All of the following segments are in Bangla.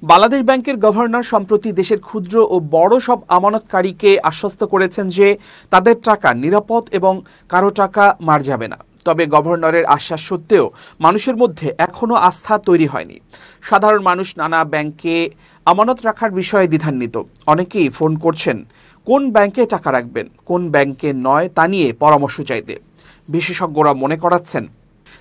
বাংলাদেশ ব্যাংকের গভর্নর সম্প্রতি দেশের ক্ষুদ্র ও বড় সব আমানতকারীকে আশ্বস্ত করেছেন যে তাদের টাকা নিরাপদ এবং কারো টাকা মার যাবে না। তবে গভর্নরের আশ্বাস সত্ত্বেও মানুষের মধ্যে এখনও আস্থা তৈরি হয়নি। সাধারণ মানুষ নানা ব্যাংকে আমানত রাখার বিষয়ে দ্বিধান্বিত। অনেকেই ফোন করছেন কোন ব্যাংকে টাকা রাখবেন, কোন ব্যাংকে নয় তা নিয়ে পরামর্শ চাইতে। বিশেষজ্ঞরা মনে করাচ্ছেন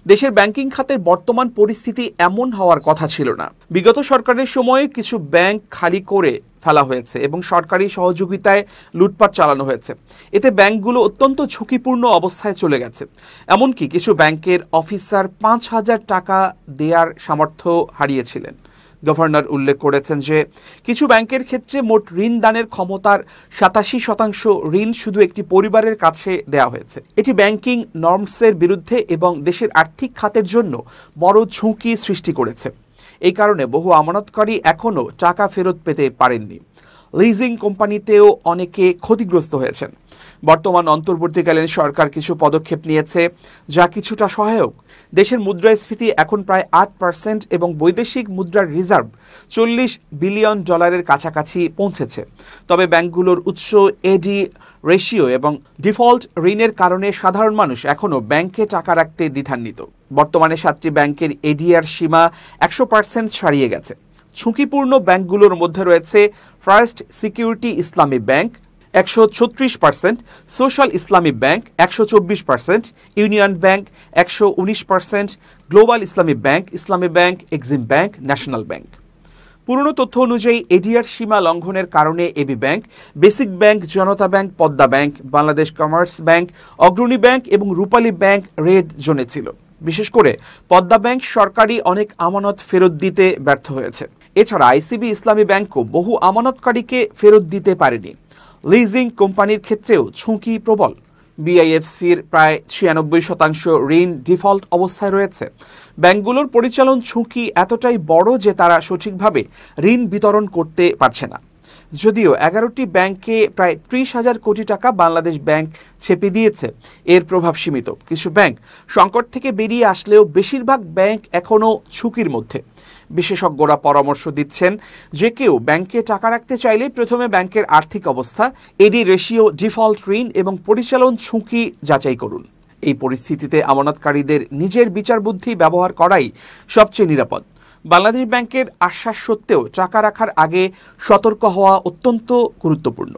দেশের ব্যাংকিং খাতের বর্তমান পরিস্থিতি এমন হওয়ার কথা ছিল না। বিগত সরকারের সময়ে কিছু ব্যাংক খালি করে ফেলা হয়েছে এবং সরকারি সহযোগিতায় লুটপাট চালানো হয়েছে। এতে ব্যাংকগুলো অত্যন্ত ঝুঁকিপূর্ণ অবস্থায় চলে গেছে। এমনকি কিছু ব্যাংকের অফিসার ৫,০০০ টাকা দেওয়ার সামর্থ্য হারিয়েছিলেন। গভর্নর উল্লেখ করেছেন যে কিছু ব্যাংকের ক্ষেত্রে মোট ঋণ দানের ক্ষমতার ৮৭% ঋণ শুধু একটি পরিবারের কাছে দেওয়া হয়েছে। এটি ব্যাংকিং নর্মসের বিরুদ্ধে এবং দেশের আর্থিক খাতের জন্য বড় ঝুঁকি সৃষ্টি করেছে। এই কারণে বহু আমানতকারী এখনও টাকা ফেরত পেতে পারেননি। লিজিং কোম্পানিতেও অনেকে ক্ষতিগ্রস্ত হয়েছেন। বর্তমান অন্তর্বর্তীকালীন সরকার কিছু পদক্ষেপ নিয়েছে যা কিছুটা সহায়ক। দেশের মুদ্রাস্ফীতি এখন প্রায় ৮% এবং বৈদেশিক মুদ্রার রিজার্ভ $৪০ বিলিয়ন কাছাকাছি পৌঁছেছে। তবে ব্যাংকগুলোর উৎস এডি রেশিও এবং ডিফল্ট ঋণের কারণে সাধারণ মানুষ এখনও ব্যাংকে টাকা রাখতে দ্বিধান্বিত। বর্তমানে ৭টি ব্যাংকের এডিআর সীমা ১০০% ছাড়িয়ে গেছে। ঝুঁকিপূর্ণ ব্যাংকগুলোর মধ্যে রয়েছে first security Islami bank ১৩৬%, social Islami bank ১২৪%, union bank ১১৯%, global Islami bank, Exim bank, national bank. পুরনো তথ্য অনুযায়ী এডিআর সীমা লঙ্ঘনের কারণে AB bank, basic bank, Janata bank, Padma bank, Bangladesh commerce bank, Agrani bank এবং রূপালী ব্যাংক রেড জোনে ছিল। বিশেষ করে পদ্মা ব্যাংক সরকারি অনেক আমানত ফেরত দিতে ব্যর্থ হয়েছে। এছাড়া আইসিবি ইসলামী ব্যাংকও বহু আমানতকারীকে ফেরত দিতে পারেনি। লিজিং কোম্পানির ক্ষেত্রেও ঝুঁকি প্রবল। বিআইএফসির প্রায় ৯৬% ঋণ ডিফল্ট অবস্থায় রয়েছে। ব্যাংকগুলোর পরিচালন ঝুঁকি এতটাই বড় যে তারা সঠিকভাবে ঋণ বিতরণ করতে পারছে না। যদিও ১১টি ব্যাংকে প্রায় ৩০,০০০ কোটি টাকা বাংলাদেশ ব্যাংক ছেপে দিয়েছে, এর প্রভাব সীমিত। কিছু ব্যাংক সংকট থেকে বেরিয়ে আসলেও বেশিরভাগ ব্যাংক এখনও ঝুঁকির মধ্যে। বিশেষজ্ঞরা পরামর্শ দিচ্ছেন যে কেউ ব্যাংকে টাকা রাখতে চাইলে প্রথমে ব্যাংকের আর্থিক অবস্থা, এডি রেশিও, ডিফল্ট ঋণ এবং পরিচালন ঝুঁকি যাচাই করুন। এই পরিস্থিতিতে আমানতকারীদের নিজের বিচার বুদ্ধি ব্যবহার করাই সবচেয়ে নিরাপদ। বাংলাদেশ ব্যাংকের আশ্বাস সত্ত্বেও টাকা রাখার আগে সতর্ক হওয়া অত্যন্ত গুরুত্বপূর্ণ।